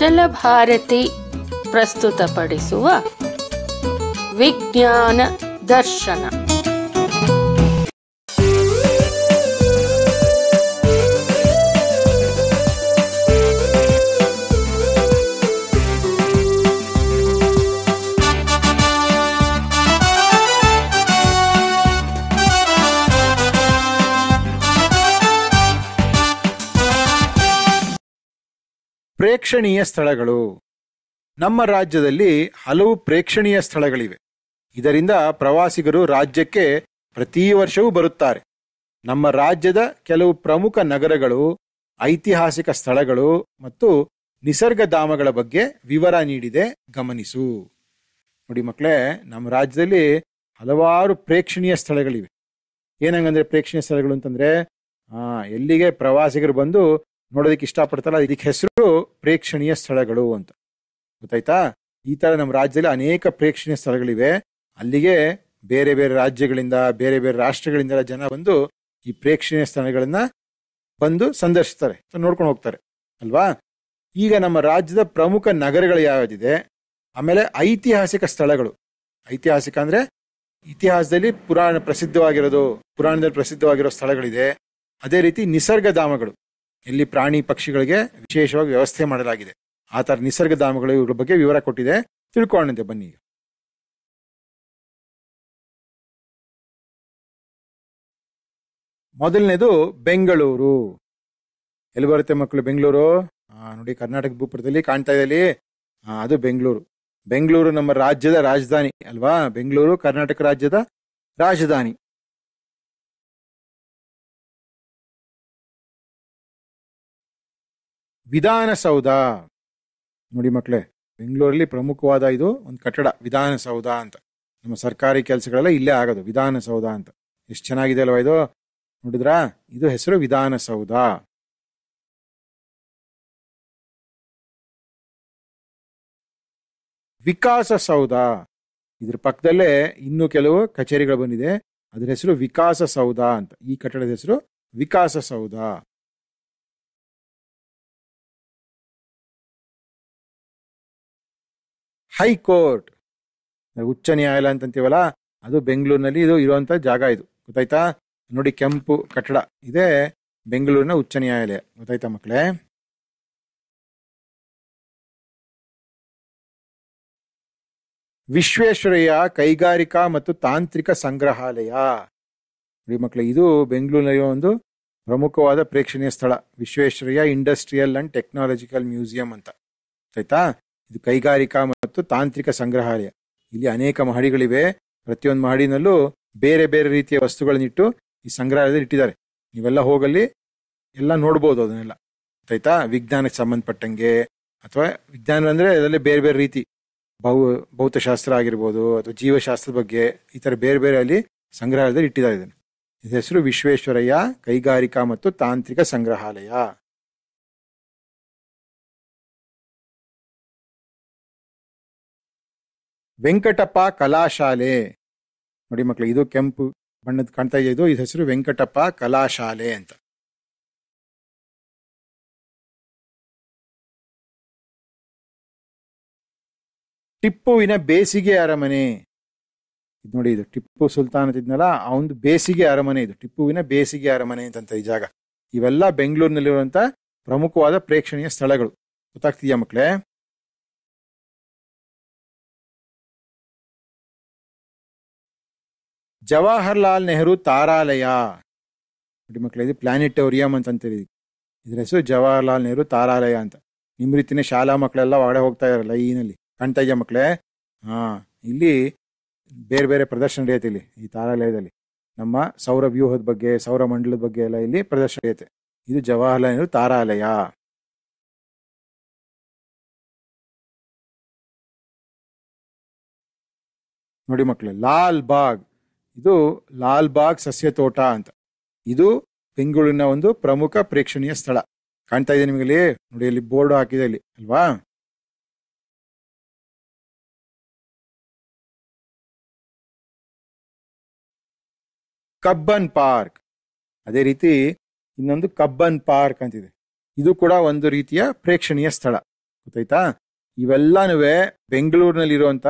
ಕುಶಲ ಭಾರತಿ ಪ್ರಸ್ತುತಪಡಿಸುವ ವಿಜ್ಞಾನ ದರ್ಶನ. ಪ್ರೇಕ್ಷಣೀಯ ಸ್ಥಳಗಳು. ನಮ್ಮ ರಾಜ್ಯದಲ್ಲಿ ಹಲವು ಪ್ರೇಕ್ಷಣೀಯ ಸ್ಥಳಗಳಿವೆ. ಇದರಿಂದ ಪ್ರವಾಸಿಗರು ರಾಜ್ಯಕ್ಕೆ ಪ್ರತಿ ವರ್ಷವೂ ಬರುತ್ತಾರೆ. ನಮ್ಮ ರಾಜ್ಯದ ಕೆಲವು ಪ್ರಮುಖ ನಗರಗಳು, ಐತಿಹಾಸಿಕ ಸ್ಥಳಗಳು ಮತ್ತು ನಿಸರ್ಗಧಾಮಗಳ ಬಗ್ಗೆ ವಿವರ ನೀಡಿದೆ, ಗಮನಿಸು. ನೋಡಿ ಮಕ್ಕಳೇ, ನಮ್ಮ ರಾಜ್ಯದಲ್ಲಿ ಹಲವಾರು ಪ್ರೇಕ್ಷಣೀಯ ಸ್ಥಳಗಳಿವೆ. ಏನಂಗಂದ್ರೆ ಪ್ರೇಕ್ಷಣೀಯ ಸ್ಥಳಗಳು ಅಂತಂದ್ರೆ ಎಲ್ಲಿಗೆ ಪ್ರವಾಸಿಗರು ಬಂದು ನೋಡೋದಕ್ಕೆ ಇಷ್ಟಪಡ್ತಾರಲ್ಲ, ಇದಕ್ಕೆ ಹೆಸರು ಪ್ರೇಕ್ಷಣೀಯ ಸ್ಥಳಗಳು ಅಂತ. ಗೊತ್ತಾಯ್ತಾ? ಈ ತರ ನಮ್ಮ ರಾಜ್ಯದಲ್ಲಿ ಅನೇಕ ಪ್ರೇಕ್ಷಣೀಯ ಸ್ಥಳಗಳಿವೆ. ಅಲ್ಲಿಗೆ ಬೇರೆ ಬೇರೆ ರಾಜ್ಯಗಳಿಂದ, ಬೇರೆ ಬೇರೆ ರಾಷ್ಟ್ರಗಳಿಂದ ಜನ ಬಂದು ಈ ಪ್ರೇಕ್ಷಣೀಯ ಸ್ಥಳಗಳನ್ನ ಬಂದು ಸಂದರ್ಶಿಸ್ತಾರೆ, ನೋಡ್ಕೊಂಡು ಹೋಗ್ತಾರೆ ಅಲ್ವಾ. ಈಗ ನಮ್ಮ ರಾಜ್ಯದ ಪ್ರಮುಖ ನಗರಗಳು ಯಾವ್ದಿದೆ, ಆಮೇಲೆ ಐತಿಹಾಸಿಕ ಸ್ಥಳಗಳು. ಐತಿಹಾಸಿಕ ಅಂದ್ರೆ ಇತಿಹಾಸದಲ್ಲಿ ಪುರಾಣದಲ್ಲಿ ಪ್ರಸಿದ್ಧವಾಗಿರೋ ಸ್ಥಳಗಳಿದೆ. ಅದೇ ರೀತಿ ನಿಸರ್ಗಧಾಮಗಳು, ಇಲ್ಲಿ ಪ್ರಾಣಿ ಪಕ್ಷಿಗಳಿಗೆ ವಿಶೇಷವಾಗಿ ವ್ಯವಸ್ಥೆ ಮಾಡಲಾಗಿದೆ. ಆ ತರ ನಿಸರ್ಗಧಾಮಗಳು, ಇವ್ರ ಬಗ್ಗೆ ವಿವರ ಕೊಟ್ಟಿದೆ, ತಿಳ್ಕೊಂಡಂತೆ ಬನ್ನಿ. ಮೊದಲನೇದು ಬೆಂಗಳೂರು. ಎಲ್ಲಿ ಬರುತ್ತೆ ಮಕ್ಕಳು ಬೆಂಗಳೂರು? ನೋಡಿ, ಕರ್ನಾಟಕ ಭೂಪಟದಲ್ಲಿ ಕಾಣ್ತಾ ಇದೆ, ಅದು ಬೆಂಗಳೂರು. ಬೆಂಗಳೂರು ನಮ್ಮ ರಾಜ್ಯದ ರಾಜಧಾನಿ ಅಲ್ವಾ. ಬೆಂಗಳೂರು ಕರ್ನಾಟಕ ರಾಜ್ಯದ ರಾಜಧಾನಿ. ವಿಧಾನಸೌಧ. ನೋಡಿ ಮಕ್ಕಳೇ, ಬೆಂಗಳೂರಲ್ಲಿ ಪ್ರಮುಖವಾದ ಇದು ಒಂದು ಕಟ್ಟಡ, ವಿಧಾನಸೌಧ ಅಂತ. ನಮ್ಮ ಸರ್ಕಾರಿ ಕೆಲಸಗಳೆಲ್ಲ ಇಲ್ಲೇ ಆಗೋದು, ವಿಧಾನಸೌಧ ಅಂತ. ಎಷ್ಟು ಚೆನ್ನಾಗಿದೆ ಅಲ್ವಾ ಇದು, ನೋಡಿದ್ರಾ? ಇದು ಹೆಸರು ವಿಧಾನಸೌಧ. ವಿಕಾಸಸೌಧ. ಇದ್ರ ಪಕ್ಕದಲ್ಲೇ ಇನ್ನು ಕೆಲವು ಕಚೇರಿಗಳು ಬಂದಿದೆ, ಅದ್ರ ಹೆಸರು ವಿಕಾಸಸೌಧ ಅಂತ. ಈ ಕಟ್ಟಡದ ಹೆಸರು ವಿಕಾಸಸೌಧ. ಹೈಕೋರ್ಟ್, ಉಚ್ಚ ನ್ಯಾಯಾಲಯ ಅಂತಂತೀವಲ್ಲ, ಅದು ಬೆಂಗಳೂರಿನಲ್ಲಿ ಇದು ಇರುವಂತ ಜಾಗ. ಇದು ಗೊತ್ತಾಯ್ತಾ? ನೋಡಿ, ಕೆಂಪು ಕಟ್ಟಡ ಇದೆ, ಬೆಂಗಳೂರಿನ ಉಚ್ಚ ನ್ಯಾಯಾಲಯ. ಗೊತ್ತಾಯ್ತಾ ಮಕ್ಕಳೇ? ವಿಶ್ವೇಶ್ವರಯ್ಯ ಕೈಗಾರಿಕಾ ಮತ್ತು ತಾಂತ್ರಿಕ ಸಂಗ್ರಹಾಲಯ. ನೋಡಿ ಮಕ್ಕಳೇ, ಇದು ಬೆಂಗಳೂರಿನ ಒಂದು ಪ್ರಮುಖವಾದ ಪ್ರೇಕ್ಷಣೀಯ ಸ್ಥಳ, Visvesvaraya industrial and technological museum ಅಂತ. ಗೊತ್ತಾಯ್ತಾ? ಇದು ಕೈಗಾರಿಕಾ ಮತ್ತು ತಾಂತ್ರಿಕ ಸಂಗ್ರಹಾಲಯ. ಇಲ್ಲಿ ಅನೇಕ ಮಹಡಿಗಳಿವೆ. ಪ್ರತಿಯೊಂದು ಮಹಡಿನಲ್ಲೂ ಬೇರೆ ಬೇರೆ ರೀತಿಯ ವಸ್ತುಗಳನ್ನಿಟ್ಟು ಈ ಸಂಗ್ರಹಾಲಯದಲ್ಲಿ ಇಟ್ಟಿದ್ದಾರೆ. ನೀವೆಲ್ಲ ಹೋಗಲ್ಲಿ ಎಲ್ಲ ನೋಡ್ಬೋದು ಅದನ್ನೆಲ್ಲ. ಗೊತ್ತಾಯ್ತಾ? ವಿಜ್ಞಾನಕ್ಕೆ ಸಂಬಂಧಪಟ್ಟಂಗೆ, ಅಥವಾ ವಿಜ್ಞಾನ ಅಂದ್ರೆ ಅದರಲ್ಲಿ ಬೇರೆ ಬೇರೆ ರೀತಿ, ಭೌತಶಾಸ್ತ್ರ ಆಗಿರ್ಬೋದು ಅಥವಾ ಜೀವಶಾಸ್ತ್ರದ ಬಗ್ಗೆ, ಈ ತರ ಬೇರೆ ಬೇರೆ ಅಲ್ಲಿ ಸಂಗ್ರಹಾಲಯದಲ್ಲಿ ಇಟ್ಟಿದ್ದಾರೆ. ಇದನ್ನು ಇದ್ರ ಹೆಸರು ವಿಶ್ವೇಶ್ವರಯ್ಯ ಕೈಗಾರಿಕಾ ಮತ್ತು ತಾಂತ್ರಿಕ ಸಂಗ್ರಹಾಲಯ. ವೆಂಕಟಪ್ಪ ಕಲಾಶಾಲೆ. ನೋಡಿ ಮಕ್ಕಳು, ಇದು ಕೆಂಪು ಬಣ್ಣದ ಕಾಣ್ತಾ ಇದೆ, ಇದು ಹೆಸರು ವೆಂಕಟಪ್ಪ ಕಲಾಶಾಲೆ ಅಂತ. ಟಿಪ್ಪುವಿನ ಬೇಸಿಗೆ ಅರಮನೆ. ಇದು ನೋಡಿ, ಇದು ಟಿಪ್ಪು ಸುಲ್ತಾನ್ ಅಂತಿದ್ನಲ್ಲ, ಆ ಒಂದು ಬೇಸಿಗೆ ಅರಮನೆ. ಇದು ಟಿಪ್ಪುವಿನ ಬೇಸಿಗೆ ಅರಮನೆ ಅಂತ ಈ ಜಾಗ. ಇವೆಲ್ಲ ಬೆಂಗಳೂರಿನಲ್ಲಿರುವಂತ ಪ್ರಮುಖವಾದ ಪ್ರೇಕ್ಷಣೀಯ ಸ್ಥಳಗಳು. ಗೊತ್ತಾಗ್ತಿದ್ಯಾ ಮಕ್ಕಳೇ? ಜವಾಹರ್ಲಾಲ್ ನೆಹರು ತಾರಾಲಯ. ನೋಡಿ ಮಕ್ಕಳೇ, ಇದು ಪ್ಲಾನೆಟೋರಿಯಂ ಅಂತಂತೀರಿ. ಇದ್ರ ಹೆಸರು ಜವಾಹರ್ಲಾಲ್ ನೆಹರು ತಾರಾಲಯ ಅಂತ. ನಿಮ್ ರೀತಿನೇ ಶಾಲಾ ಮಕ್ಕಳೆಲ್ಲ ಒಳಗಡೆ ಹೋಗ್ತಾ ಇದಾರೆ ಲೈನಲ್ಲಿ. ಕಾಣ್ತಾ ಇದೆಯಾ ಮಕ್ಕಳೇ? ಇಲ್ಲಿ ಬೇರೆ ಬೇರೆ ಪ್ರದರ್ಶನ ನಡೆಯುತ್ತೆ. ಇಲ್ಲಿ ಈ ತಾರಾಲಯದಲ್ಲಿ ನಮ್ಮ ಸೌರ ವ್ಯೂಹದ ಬಗ್ಗೆ, ಸೌರ ಮಂಡಲದ ಬಗ್ಗೆ ಎಲ್ಲ ಇಲ್ಲಿ ಪ್ರದರ್ಶನ ನಡೆಯುತ್ತೆ. ಇದು ಜವಾಹರ್ಲಾಲ್ ನೆಹರು ತಾರಾಲಯ. ನೋಡಿ ಮಕ್ಕಳೇ, ಲಾಲ್ ಬಾಗ್. ಇದು ಲಾಲ್ ಬಾಗ್ ಸಸ್ಯ ತೋಟ ಅಂತ. ಇದು ಬೆಂಗಳೂರಿನ ಒಂದು ಪ್ರಮುಖ ಪ್ರೇಕ್ಷಣೀಯ ಸ್ಥಳ. ಕಾಣ್ತಾ ಇದೆ ನಿಮಗೆ? ನೋಡಿ, ಅಲ್ಲಿ ಬೋರ್ಡ್ ಹಾಕಿದೆ ಇಲ್ಲಿ ಅಲ್ವಾ. Cubbon park. ಅದೇ ರೀತಿ ಇನ್ನೊಂದು ಕಬ್ಬನ್ ಪಾರ್ಕ್ ಅಂತಿದೆ. ಇದು ಕೂಡ ಒಂದು ರೀತಿಯ ಪ್ರೇಕ್ಷಣೀಯ ಸ್ಥಳ. ಗೊತ್ತಾಯ್ತಾ? ಇವೆಲ್ಲನೂ ಬೆಂಗಳೂರಿನಲ್ಲಿರುವಂತ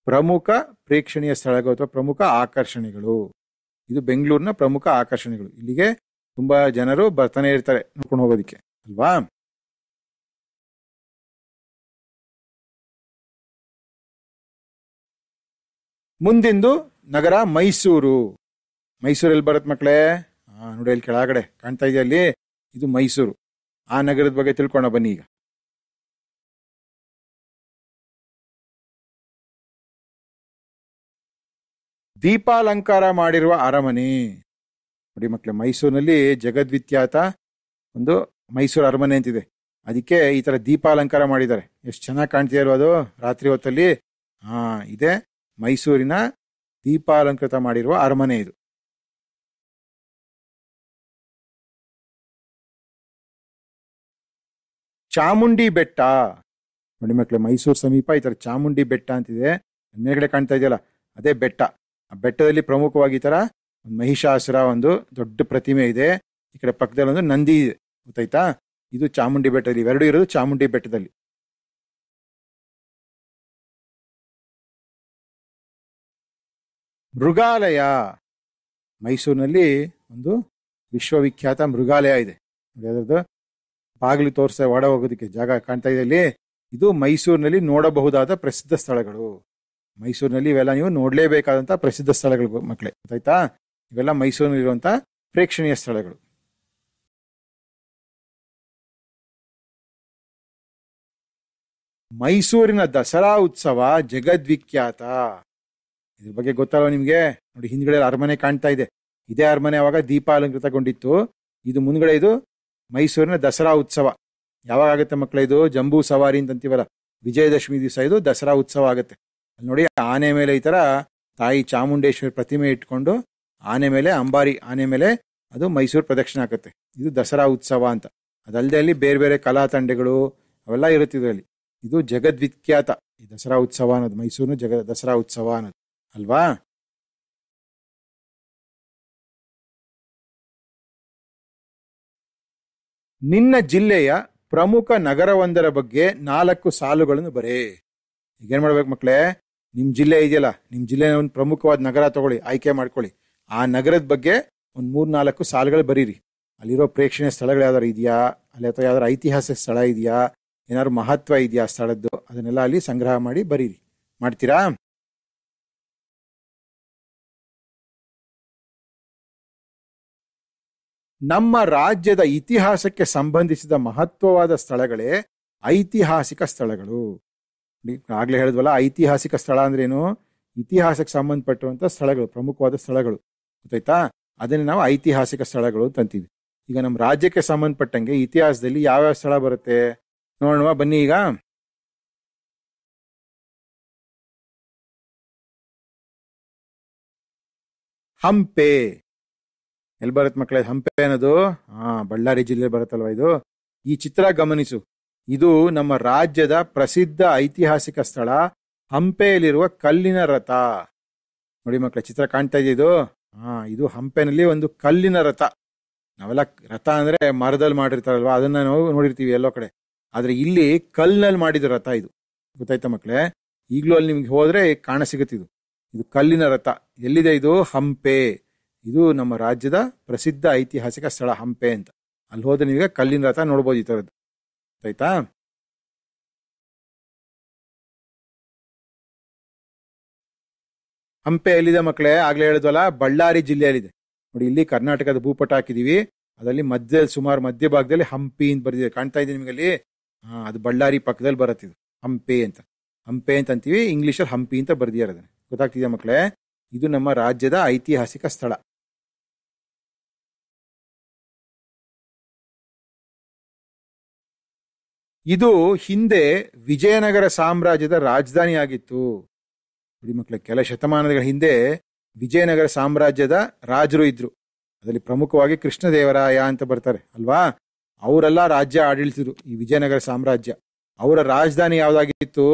ಪ್ರಮುಖ ಪ್ರೇಕ್ಷಣೀಯ ಸ್ಥಳಗಳು ಅಥವಾ ಪ್ರಮುಖ ಆಕರ್ಷಣೆಗಳು. ಇದು ಬೆಂಗಳೂರಿನ ಪ್ರಮುಖ ಆಕರ್ಷಣೆಗಳು. ಇಲ್ಲಿಗೆ ತುಂಬಾ ಜನರು ಬರ್ತಾನೆ ಇರ್ತಾರೆ ನೋಡ್ಕೊಂಡು ಹೋಗೋದಿಕ್ಕೆ ಅಲ್ವಾ. ಮುಂದಿಂದು ನಗರ ಮೈಸೂರು. ಮೈಸೂರಲ್ಲಿ ಬರತ್ ಮಕ್ಕಳೇ? ನೋಡಿ ಅಲ್ಲಿ ಕೆಳಗಡೆ ಕಾಣ್ತಾ ಇದೆಯಾ ಅಲ್ಲಿ, ಇದು ಮೈಸೂರು. ಆ ನಗರದ ಬಗ್ಗೆ ತಿಳ್ಕೊಂಡ ಬನ್ನಿ ಈಗ. ದೀಪಾಲಂಕಾರ ಮಾಡಿರುವ ಅರಮನೆ. ನೋಡಿ ಮಕ್ಕಳೇ, ಮೈಸೂರಿನಲ್ಲಿ ಜಗದ್ವಿಖ್ಯಾತ ಒಂದು ಮೈಸೂರು ಅರಮನೆ ಅಂತಿದೆ. ಅದಕ್ಕೆ ಈ ತರ ದೀಪಾಲಂಕಾರ ಮಾಡಿದ್ದಾರೆ. ಎಷ್ಟು ಚೆನ್ನಾಗಿ ಕಾಣ್ತಿದೆ ಅಲ್ವಾ ಅದು ರಾತ್ರಿ ಹೊತ್ತಲ್ಲಿ. ಇದೆ ಮೈಸೂರಿನ ದೀಪಾಲಂಕೃತ ಮಾಡಿರುವ ಅರಮನೆ ಇದು. ಚಾಮುಂಡಿ ಬೆಟ್ಟ. ನೋಡಿ ಮಕ್ಕಳೇ, ಮೈಸೂರು ಸಮೀಪ ಈ ತರ ಚಾಮುಂಡಿ ಬೆಟ್ಟ ಅಂತಿದೆ. ಮೇಲ್ಗಡೆ ಕಾಣ್ತಾ ಇದೆಯಲ್ಲ, ಅದೇ ಬೆಟ್ಟ. ಆ ಬೆಟ್ಟದಲ್ಲಿ ಪ್ರಮುಖವಾಗಿ ಈ ತರ ಒಂದು ಮಹಿಷಾಸುರ ಒಂದು ದೊಡ್ಡ ಪ್ರತಿಮೆ ಇದೆ. ಈ ಕಡೆ ಪಕ್ಕದಲ್ಲಿ ಒಂದು ನಂದಿ ಇದೆ, ಗೊತ್ತಾಯ್ತಾ? ಇದು ಚಾಮುಂಡಿ ಬೆಟ್ಟದಲ್ಲಿ, ಇವೆರಡು ಇರೋದು ಚಾಮುಂಡಿ ಬೆಟ್ಟದಲ್ಲಿ. ಮೃಗಾಲಯ. ಮೈಸೂರಿನಲ್ಲಿ ಒಂದು ವಿಶ್ವವಿಖ್ಯಾತ ಮೃಗಾಲಯ ಇದೆ. ನೋಡಿ ಅದರದ್ದು ಬಾಗಿಲು ತೋರಿಸ ಒಡ ಹೋಗೋದಕ್ಕೆ ಜಾಗ ಕಾಣ್ತಾ ಇದೆ ಅಲ್ಲಿ. ಇದು ಮೈಸೂರಿನಲ್ಲಿ ನೋಡಬಹುದಾದ ಪ್ರಸಿದ್ಧ ಸ್ಥಳಗಳು. ಮೈಸೂರಿನಲ್ಲಿ ಇವೆಲ್ಲ ನೀವು ನೋಡ್ಲೇಬೇಕಾದಂತ ಪ್ರಸಿದ್ಧ ಸ್ಥಳಗಳು ಮಕ್ಕಳೇ, ಗೊತ್ತಾಯ್ತಾ? ಇವೆಲ್ಲ ಮೈಸೂರಿನಲ್ಲಿರುವಂತ ಪ್ರೇಕ್ಷಣೀಯ ಸ್ಥಳಗಳು. ಮೈಸೂರಿನ ದಸರಾ ಉತ್ಸವ ಜಗದ್ವಿಖ್ಯಾತ. ಇದ್ರ ಬಗ್ಗೆ ಗೊತ್ತಲ್ವ ನಿಮ್ಗೆ? ನೋಡಿ ಹಿಂದ್ಗಡೆ ಅರಮನೆ ಕಾಣ್ತಾ ಇದೆ. ಇದೇ ಅರಮನೆ ಅವಾಗ ದೀಪಾಲಂಕೃತಗೊಂಡಿತ್ತು. ಇದು ಮುಂದ್ಗಡೆ ಇದು ಮೈಸೂರಿನ ದಸರಾ ಉತ್ಸವ. ಯಾವಾಗ ಆಗುತ್ತೆ ಮಕ್ಕಳೇ? ಇದು ಜಂಬೂ ಸವಾರಿ ಅಂತ ಅಂತೀವಲ್ಲ, ವಿಜಯದಶಮಿ ದಿವಸ ಇದು ದಸರಾ ಉತ್ಸವ ಆಗುತ್ತೆ. ಅಲ್ಲಿ ನೋಡಿ ಆನೆ ಮೇಲೆ ಈ ತರ ತಾಯಿ ಚಾಮುಂಡೇಶ್ವರಿ ಪ್ರತಿಮೆ ಇಟ್ಕೊಂಡು ಆನೆ ಮೇಲೆ ಅಂಬಾರಿ ಆನೆ ಮೇಲೆ ಅದು ಮೈಸೂರು ಪ್ರದಕ್ಷಿಣೆ ಆಗುತ್ತೆ. ಇದು ದಸರಾ ಉತ್ಸವ ಅಂತ. ಅದಲ್ಲದೆ ಅಲ್ಲಿ ಬೇರೆ ಬೇರೆ ಕಲಾ ತಂಡಗಳು ಅವೆಲ್ಲ ಇರುತ್ತಿದೆ ಅಲ್ಲಿ. ಇದು ಜಗದ್ವಿಖ್ಯಾತ ಈ ದಸರಾ ಉತ್ಸವ ಅನ್ನೋದು, ಮೈಸೂರಿನ ದಸರಾ ಉತ್ಸವ ಅನ್ನೋದು ಅಲ್ವಾ. ನಿನ್ನ ಜಿಲ್ಲೆಯ ಪ್ರಮುಖ ನಗರವೊಂದರ ಬಗ್ಗೆ 4 ಸಾಲುಗಳನ್ನು ಬರೇ. ಈಗೇನ್ ಮಾಡ್ಬೇಕು ಮಕ್ಕಳೇ? ನಿಮ್ ಜಿಲ್ಲೆ ಇದೆಯಲ್ಲ, ನಿಮ್ ಜಿಲ್ಲೆ ಒಂದು ಪ್ರಮುಖವಾದ ನಗರ ತಗೊಳ್ಳಿ, ಆಯ್ಕೆ ಮಾಡ್ಕೊಳ್ಳಿ. ಆ ನಗರದ ಬಗ್ಗೆ ಒಂದು 3-4 ಸಾಲುಗಳು ಬರೀರಿ. ಅಲ್ಲಿರೋ ಪ್ರೇಕ್ಷಣೀಯ ಸ್ಥಳಗಳು ಯಾವ್ದಾರು ಇದೆಯಾ, ಅಲ್ಲಿ ಅಥವಾ ಯಾವ್ದಾರು ಐತಿಹಾಸಿಕ ಸ್ಥಳ ಇದೆಯಾ, ಏನಾದ್ರು ಮಹತ್ವ ಇದೆಯಾ ಸ್ಥಳದ್ದು, ಅದನ್ನೆಲ್ಲ ಅಲ್ಲಿ ಸಂಗ್ರಹ ಮಾಡಿ ಬರೀರಿ. ಮಾಡ್ತೀರಾ? ನಮ್ಮ ರಾಜ್ಯದ ಇತಿಹಾಸಕ್ಕೆ ಸಂಬಂಧಿಸಿದ ಮಹತ್ವವಾದ ಸ್ಥಳಗಳೇ ಐತಿಹಾಸಿಕ ಸ್ಥಳಗಳು. ಆಗ್ಲೇ ಹೇಳಿದ್ವಲ್ಲ, ಐತಿಹಾಸಿಕ ಸ್ಥಳ ಅಂದ್ರೇನು? ಇತಿಹಾಸಕ್ಕೆ ಸಂಬಂಧಪಟ್ಟಿರುವಂತ ಸ್ಥಳಗಳು, ಪ್ರಮುಖವಾದ ಸ್ಥಳಗಳು, ಗೊತ್ತಾಯ್ತಾ? ಅದನ್ನೇ ನಾವು ಐತಿಹಾಸಿಕ ಸ್ಥಳಗಳು ಅಂತ ಅಂತೀವಿ. ಈಗ ನಮ್ಮ ರಾಜ್ಯಕ್ಕೆ ಸಂಬಂಧಪಟ್ಟಂಗೆ ಇತಿಹಾಸದಲ್ಲಿ ಯಾವ್ಯಾವ ಸ್ಥಳ ಬರುತ್ತೆ ನೋಡೋಣ ಬನ್ನಿ. ಈಗ ಹಂಪೆ ಎಲ್ಲಿ ಬರುತ್ತೆ ಮಕ್ಕಳೇ? ಹಂಪೆ ಅನ್ನೋದು ಬಳ್ಳಾರಿ ಜಿಲ್ಲೆ ಬರುತ್ತಲ್ವ ಇದು. ಈ ಚಿತ್ರ ಗಮನಿಸು. ಇದು ನಮ್ಮ ರಾಜ್ಯದ ಪ್ರಸಿದ್ಧ ಐತಿಹಾಸಿಕ ಸ್ಥಳ ಹಂಪೆಯಲ್ಲಿರುವ ಕಲ್ಲಿನ ರಥ. ನೋಡಿ ಮಕ್ಕಳೇ, ಚಿತ್ರ ಕಾಣ್ತಾ ಇದೆ ಇದು. ಇದು ಹಂಪೆನಲ್ಲಿ ಒಂದು ಕಲ್ಲಿನ ರಥ. ನಾವೆಲ್ಲ ರಥ ಅಂದ್ರೆ ಮರದಲ್ಲಿ ಮಾಡಿರ್ತಾರಲ್ವಾ, ಅದನ್ನ ನಾವು ನೋಡಿರ್ತೀವಿ ಎಲ್ಲೋ ಕಡೆ. ಆದ್ರೆ ಇಲ್ಲಿ ಕಲ್ಲಿನಲ್ಲಿ ಮಾಡಿದ ರಥ ಇದು, ಗೊತ್ತಾಯ್ತಾ ಮಕ್ಕಳೇ? ಈಗಲೂ ಅಲ್ಲಿ ನಿಮ್ಗೆ ಹೋದ್ರೆ ಕಾಣಸಿಗುತ್ತಿದ್ದು. ಇದು ಕಲ್ಲಿನ ರಥ. ಎಲ್ಲಿದೆ ಇದು? ಹಂಪೆ. ಇದು ನಮ್ಮ ರಾಜ್ಯದ ಪ್ರಸಿದ್ಧ ಐತಿಹಾಸಿಕ ಸ್ಥಳ ಹಂಪೆ ಅಂತ. ಅಲ್ಲಿ ಹೋದ್ರೆ ನಿಮಗೆ ಕಲ್ಲಿನ ರಥ ನೋಡ್ಬೋದು ಈ ತರದ್ದು, ಆಯ್ತಾ? ಹಂಪೆ ಎಲ್ಲಿದೆ ಮಕ್ಕಳೇ? ಆಗ್ಲೇ ಹೇಳಿದ್ವಲ್ಲ, ಬಳ್ಳಾರಿ ಜಿಲ್ಲೆಯಲ್ಲಿದೆ. ನೋಡಿ ಇಲ್ಲಿ ಕರ್ನಾಟಕದ ಭೂಪಟ ಹಾಕಿದೀವಿ. ಅದರಲ್ಲಿ ಮಧ್ಯದಲ್ಲಿ ಸುಮಾರು ಮಧ್ಯಭಾಗದಲ್ಲಿ ಹಂಪಿ ಅಂತ ಬರೆದಿದೆ, ಕಾಣ್ತಾ ಇದೆ ನಿಮಗೆ ಅಲ್ಲಿ. ಅದು ಬಳ್ಳಾರಿ ಪಕ್ಕದಲ್ಲಿ ಬರುತ್ತೆ ಇದು ಹಂಪೆ ಅಂತ. ಹಂಪೆ ಅಂತ ಅಂತೀವಿ, ಇಂಗ್ಲಿಷಲ್ಲಿ ಹಂಪಿ ಅಂತ ಬರ್ದಿದ್ದಾರೆ. ಅದನ್ನ ಗೊತ್ತಾಗ್ತಿದೆ ಮಕ್ಕಳೇ? ಇದು ನಮ್ಮ ರಾಜ್ಯದ ಐತಿಹಾಸಿಕ ಸ್ಥಳ. ಇದು ಹಿಂದೆ ವಿಜಯನಗರ ಸಾಮ್ರಾಜ್ಯದ ರಾಜಧಾನಿ ಆಗಿತ್ತು. ನೋಡಿ ಮಕ್ಕಳೇ, ಕೆಲ ಶತಮಾನಗಳ ಹಿಂದೆ ವಿಜಯನಗರ ಸಾಮ್ರಾಜ್ಯದ ರಾಜರು ಇದ್ರು. ಅದರಲ್ಲಿ ಪ್ರಮುಖವಾಗಿ ಕೃಷ್ಣದೇವರಾಯ ಅಂತ ಬರ್ತಾರೆ ಅಲ್ವಾ. ಅವರೆಲ್ಲ ರಾಜ್ಯ ಆಡಳಿಸಿದ್ರು ಈ ವಿಜಯನಗರ ಸಾಮ್ರಾಜ್ಯ. ಅವರ ರಾಜಧಾನಿ ಯಾವ್ದಾಗಿತ್ತು?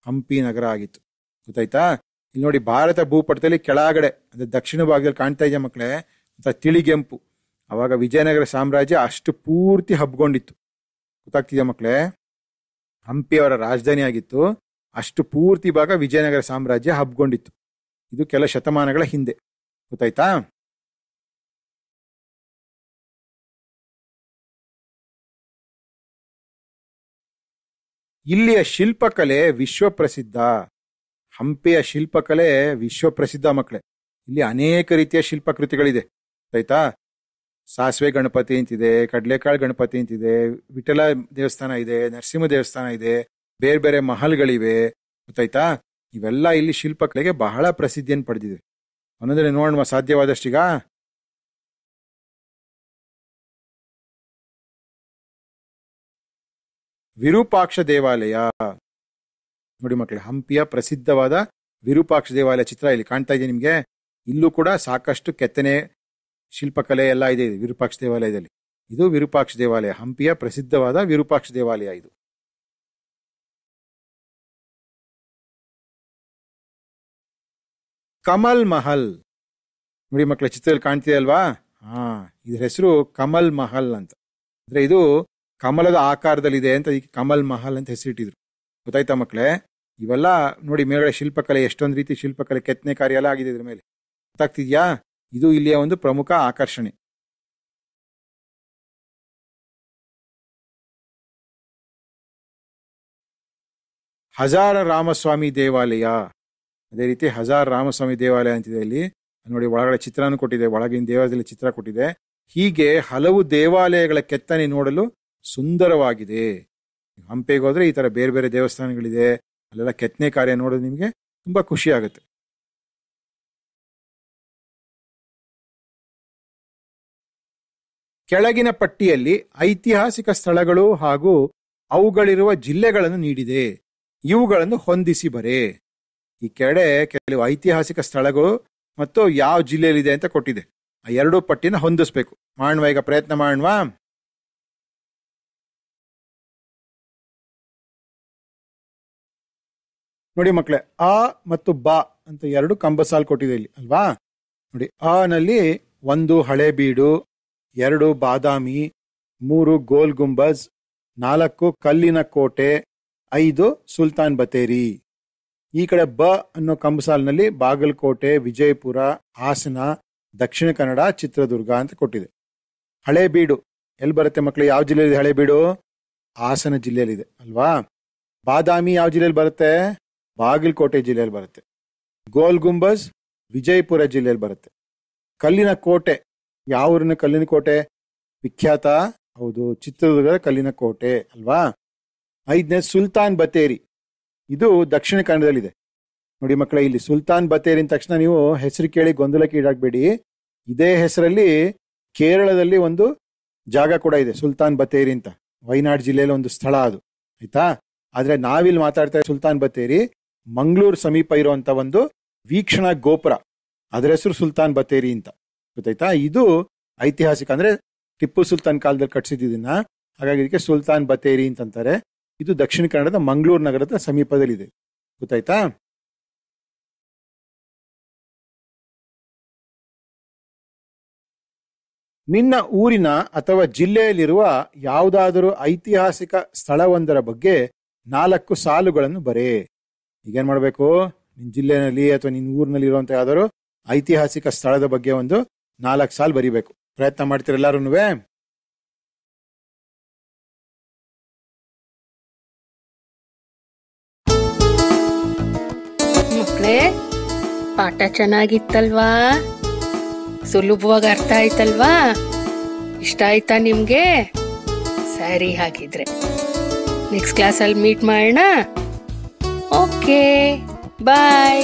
ಹಂಪಿ ನಗರ ಆಗಿತ್ತು, ಗೊತ್ತಾಯ್ತಾ? ಇಲ್ಲಿ ನೋಡಿ ಭಾರತ ಭೂಪಟದಲ್ಲಿ ಕೆಳಗಡೆ ಅಂದ್ರೆ ದಕ್ಷಿಣ ಭಾಗದಲ್ಲಿ ಕಾಣ್ತಾ ಇದೆ ಮಕ್ಕಳೇ ಅಂತ ತಿಳಿಗೆಂಪು. ಅವಾಗ ವಿಜಯನಗರ ಸಾಮ್ರಾಜ್ಯ ಅಷ್ಟು ಪೂರ್ತಿ ಹಬ್ಕೊಂಡಿತ್ತು, ಗೊತ್ತಾಗ್ತಿದೆ ಮಕ್ಕಳೇ? ಹಂಪಿ ಅವರ ರಾಜಧಾನಿ ಆಗಿತ್ತು. ಅಷ್ಟು ಪೂರ್ತಿ ಭಾಗ ವಿಜಯನಗರ ಸಾಮ್ರಾಜ್ಯ ಹಬ್ಕೊಂಡಿತ್ತು. ಇದು ಕೆಲ ಶತಮಾನಗಳ ಹಿಂದೆ. ಗೊತ್ತಾಯ್ತಾ? ಇಲ್ಲಿಯ ಶಿಲ್ಪಕಲೆ ವಿಶ್ವಪ್ರಸಿದ್ಧ. ಹಂಪಿಯ ಶಿಲ್ಪಕಲೆ ವಿಶ್ವಪ್ರಸಿದ್ಧ ಮಕ್ಕಳೇ. ಇಲ್ಲಿ ಅನೇಕ ರೀತಿಯ ಶಿಲ್ಪಕೃತಿಗಳಿದೆ. ಆಯ್ತಾ? ಸಾಸಿವೆ ಗಣಪತಿ ಅಂತಿದೆ, ಕಡಲೆಕಾಳು ಗಣಪತಿ ಅಂತಿದೆ, ವಿಠಲ ದೇವಸ್ಥಾನ ಇದೆ, ನರಸಿಂಹ ದೇವಸ್ಥಾನ ಇದೆ, ಬೇರೆ ಬೇರೆ ಮಹಲ್ಗಳಿವೆ. ಗೊತ್ತಾಯ್ತಾ? ಇವೆಲ್ಲ ಇಲ್ಲಿ ಶಿಲ್ಪಕಲೆಗೆ ಬಹಳ ಪ್ರಸಿದ್ಧಿಯನ್ನು ಪಡೆದಿದೆ. ಒಂದೊಂದ್ರೆ ನೋಡುವ ಸಾಧ್ಯವಾದಷ್ಟೀಗ. ವಿರೂಪಾಕ್ಷ ದೇವಾಲಯ ನೋಡಿ ಮಕ್ಕಳೇ, ಹಂಪಿಯ ಪ್ರಸಿದ್ಧವಾದ ವಿರೂಪಾಕ್ಷ ದೇವಾಲಯ ಚಿತ್ರ ಇಲ್ಲಿ ಕಾಣ್ತಾ ಇದೆ ನಿಮ್ಗೆ. ಇಲ್ಲೂ ಕೂಡ ಸಾಕಷ್ಟು ಕೆತ್ತನೆ ಶಿಲ್ಪಕಲೆ ಎಲ್ಲ ಇದೆ ವಿರೂಪಾಕ್ಷ ದೇವಾಲಯದಲ್ಲಿ. ಇದು ವಿರೂಪಾಕ್ಷ ದೇವಾಲಯ, ಹಂಪಿಯ ಪ್ರಸಿದ್ಧವಾದ ವಿರೂಪಾಕ್ಷ ದೇವಾಲಯ ಇದು. ಕಮಲ್ ಮಹಲ್ ನೋಡಿ ಮಕ್ಕಳ ಚಿತ್ರದಲ್ಲಿ ಕಾಣ್ತಿದೆ ಅಲ್ವಾ? ಇದ್ರ ಹೆಸರು ಕಮಲ್ ಮಹಲ್ ಅಂತ. ಅಂದ್ರೆ ಇದು ಕಮಲದ ಆಕಾರದಲ್ಲಿದೆ ಅಂತ ಇದಕ್ಕೆ ಕಮಲ್ ಮಹಲ್ ಅಂತ ಹೆಸರಿಟ್ಟಿದ್ರು. ಗೊತ್ತಾಯ್ತಾ ಮಕ್ಕಳೇ? ಇವೆಲ್ಲ ನೋಡಿ ಮೇಲ್ಗಡೆ ಶಿಲ್ಪಕಲೆ, ಎಷ್ಟೊಂದು ರೀತಿ ಶಿಲ್ಪಕಲೆ ಕೆತ್ತನೆ ಕಾರ್ಯ ಎಲ್ಲ ಆಗಿದೆ ಇದ್ರ ಮೇಲೆ. ಗೊತ್ತಾಗ್ತಿದ್ಯಾ? ಇದು ಇಲ್ಲಿಯ ಒಂದು ಪ್ರಮುಖ ಆಕರ್ಷಣೆ. ಹಜಾರ ರಾಮಸ್ವಾಮಿ ದೇವಾಲಯ, ಅದೇ ರೀತಿ ಹಜಾರ ರಾಮಸ್ವಾಮಿ ದೇವಾಲಯ ಅಂತಿದೆ ಇಲ್ಲಿ. ನೋಡಿ ಒಳಗಡೆ ಚಿತ್ರನೂ ಕೊಟ್ಟಿದೆ, ಒಳಗಿನ ದೇವಾಲಯದಲ್ಲಿ ಚಿತ್ರ ಕೊಟ್ಟಿದೆ. ಹೀಗೆ ಹಲವು ದೇವಾಲಯಗಳ ಕೆತ್ತನೆ ನೋಡಲು ಸುಂದರವಾಗಿದೆ. ಹಂಪಿಗೆ ಹೋದ್ರೆ ಈ ತರ ಬೇರೆ ಬೇರೆ ದೇವಸ್ಥಾನಗಳಿದೆ, ಅಲ್ಲೆಲ್ಲ ಕೆತ್ತನೆ ಕಾರ್ಯ ನೋಡೋದು ನಿಮಗೆ ತುಂಬಾ ಖುಷಿ ಆಗುತ್ತೆ. ಕೆಳಗಿನ ಪಟ್ಟಿಯಲ್ಲಿ ಐತಿಹಾಸಿಕ ಸ್ಥಳಗಳು ಹಾಗೂ ಅವುಗಳಿರುವ ಜಿಲ್ಲೆಗಳನ್ನು ನೀಡಿದೆ. ಇವುಗಳನ್ನು ಹೊಂದಿಸಿ ಬರೆ. ಈ ಕೆಳಗಡೆ ಕೆಲವು ಐತಿಹಾಸಿಕ ಸ್ಥಳಗಳು ಮತ್ತು ಯಾವ ಜಿಲ್ಲೆಯಲ್ಲಿದೆ ಅಂತ ಕೊಟ್ಟಿದೆ. ಆ ಎರಡೂ ಪಟ್ಟಿನ ಹೊಂದಿಸ್ಬೇಕು. ಮಾಡುವ, ಈಗ ಪ್ರಯತ್ನ ಮಾಡುವ. ನೋಡಿ ಮಕ್ಕಳೇ, ಆ ಮತ್ತು ಬಾ ಅಂತ ಎರಡು ಕಂಬಸಾಲ್ ಕೊಟ್ಟಿದೆ ಇಲ್ಲಿ ಅಲ್ವಾ? ನೋಡಿ, ಆ ನಲ್ಲಿ 1 ಹಳೇಬೀಡು, 2 ಬಾದಾಮಿ, 3 ಗೋಲ್ ಗುಂಬಜ್, 4 ಕಲ್ಲಿನ ಕೋಟೆ, 5 ಸುಲ್ತಾನ್ ಬತೇರಿ. ಈ ಕಡೆ ಬ ಅನ್ನೋ ಕಂಬಸಾಲ್ನಲ್ಲಿ ಬಾಗಲಕೋಟೆ, ವಿಜಯಪುರ, ಹಾಸನ, ದಕ್ಷಿಣ ಕನ್ನಡ, ಚಿತ್ರದುರ್ಗ ಅಂತ ಕೊಟ್ಟಿದೆ. ಹಳೇಬೀಡು ಎಲ್ಲಿ ಬರುತ್ತೆ ಮಕ್ಕಳು? ಯಾವ ಜಿಲ್ಲೆಯಲ್ಲಿ ಹಳೇಬೀಡು? ಹಾಸನ ಜಿಲ್ಲೆಯಲ್ಲಿದೆ ಅಲ್ವಾ? ಬಾದಾಮಿ ಯಾವ ಜಿಲ್ಲೆಯಲ್ಲಿ ಬರುತ್ತೆ? ಬಾಗಲಕೋಟೆ ಜಿಲ್ಲೆಯಲ್ಲಿ ಬರುತ್ತೆ. ಗೋಲ್ ಗುಂಬಜ್ ವಿಜಯಪುರ ಜಿಲ್ಲೆಯಲ್ಲಿ ಬರುತ್ತೆ. ಕಲ್ಲಿನ ಕೋಟೆ ಯಾವ ಊರಿನ ಕಲ್ಲಿನ ಕೋಟೆ ವಿಖ್ಯಾತ? ಹೌದು, ಚಿತ್ರದುರ್ಗದ ಕಲ್ಲಿನ ಕೋಟೆ ಅಲ್ವಾ? 5ನೇ ಸುಲ್ತಾನ್ ಬತೇರಿ, ಇದು ದಕ್ಷಿಣ ಕನ್ನಡದಲ್ಲಿದೆ. ನೋಡಿ ಮಕ್ಕಳೇ, ಇಲ್ಲಿ ಸುಲ್ತಾನ್ ಬತೇರಿ ಅಂದ ತಕ್ಷಣ ನೀವು ಹೆಸರು ಕೇಳಿ ಗೊಂದಲಕ್ಕೆ ಈಡಾಗಬೇಡಿ. ಇದೇ ಹೆಸರಲ್ಲಿ ಕೇರಳದಲ್ಲಿ ಒಂದು ಜಾಗ ಕೂಡ ಇದೆ, ಸುಲ್ತಾನ್ ಬತೇರಿ ಅಂತ. ವಯನಾಡ್ ಜಿಲ್ಲೆಯಲ್ಲಿ ಒಂದು ಸ್ಥಳ ಅದು, ಆಯ್ತಾ? ಆದ್ರೆ ನಾವಿಲ್ಲಿ ಮಾತಾಡ್ತಾ ಸುಲ್ತಾನ್ ಬತೇರಿ ಮಂಗಳೂರು ಸಮೀಪ ಇರುವಂತ ಒಂದು ವೀಕ್ಷಣಾ ಗೋಪುರ, ಅದರ ಹೆಸರು ಸುಲ್ತಾನ್ ಬತೇರಿ ಅಂತ. ಗೊತ್ತಾಯ್ತಾ? ಇದು ಐತಿಹಾಸಿಕ, ಅಂದ್ರೆ ಟಿಪ್ಪು ಸುಲ್ತಾನ್ ಕಾಲದಲ್ಲಿ ಕಟ್ಸಿದ್ದನ್ನ, ಹಾಗಾಗಿ ಇದಕ್ಕೆ ಸುಲ್ತಾನ್ ಬತೇರಿ ಅಂತಂತಾರೆ. ಇದು ದಕ್ಷಿಣ ಕನ್ನಡದ ಮಂಗಳೂರು ನಗರದ ಸಮೀಪದಲ್ಲಿದೆ. ಗೊತ್ತಾಯ್ತಾ? ನಿನ್ನ ಊರಿನ ಅಥವಾ ಜಿಲ್ಲೆಯಲ್ಲಿರುವ ಯಾವುದಾದರೂ ಐತಿಹಾಸಿಕ ಸ್ಥಳವೊಂದರ ಬಗ್ಗೆ 4 ಸಾಲುಗಳನ್ನು ಬರೆ. ಈಗೇನ್ ಮಾಡ್ಬೇಕು? ನಿನ್ ಜಿಲ್ಲೆನಲ್ಲಿ ಅಥವಾ ನಿನ್ನ ಊರಿನಲ್ಲಿ ಇರುವಂತ ಯಾವ್ದಾದ್ರು ಐತಿಹಾಸಿಕ ಸ್ಥಳದ ಬಗ್ಗೆ ಒಂದು 4 ಸಾಲು ಬರಿಬೇಕು. ಪ್ರಯತ್ನ ಮಾಡ್ತೀರ ಎಲ್ಲಾರುನುವೆ? ಮಕ್ಕಳೇ, ಪಾಠ ಚೆನ್ನಾಗಿತ್ತಲ್ವಾ? ಸುಲಭವಾಗಿ ಅರ್ಥ ಆಯ್ತಲ್ವಾ? ಇಷ್ಟ ಆಯ್ತಾ ನಿಮ್ಗೆ? ಸರಿ, ಹಾಗಿದ್ರೆ ನೆಕ್ಸ್ಟ್ ಕ್ಲಾಸಲ್ಲಿ ಮೀಟ್ ಮಾಡೋಣ. ಓಕೆ, ಬಾಯ್.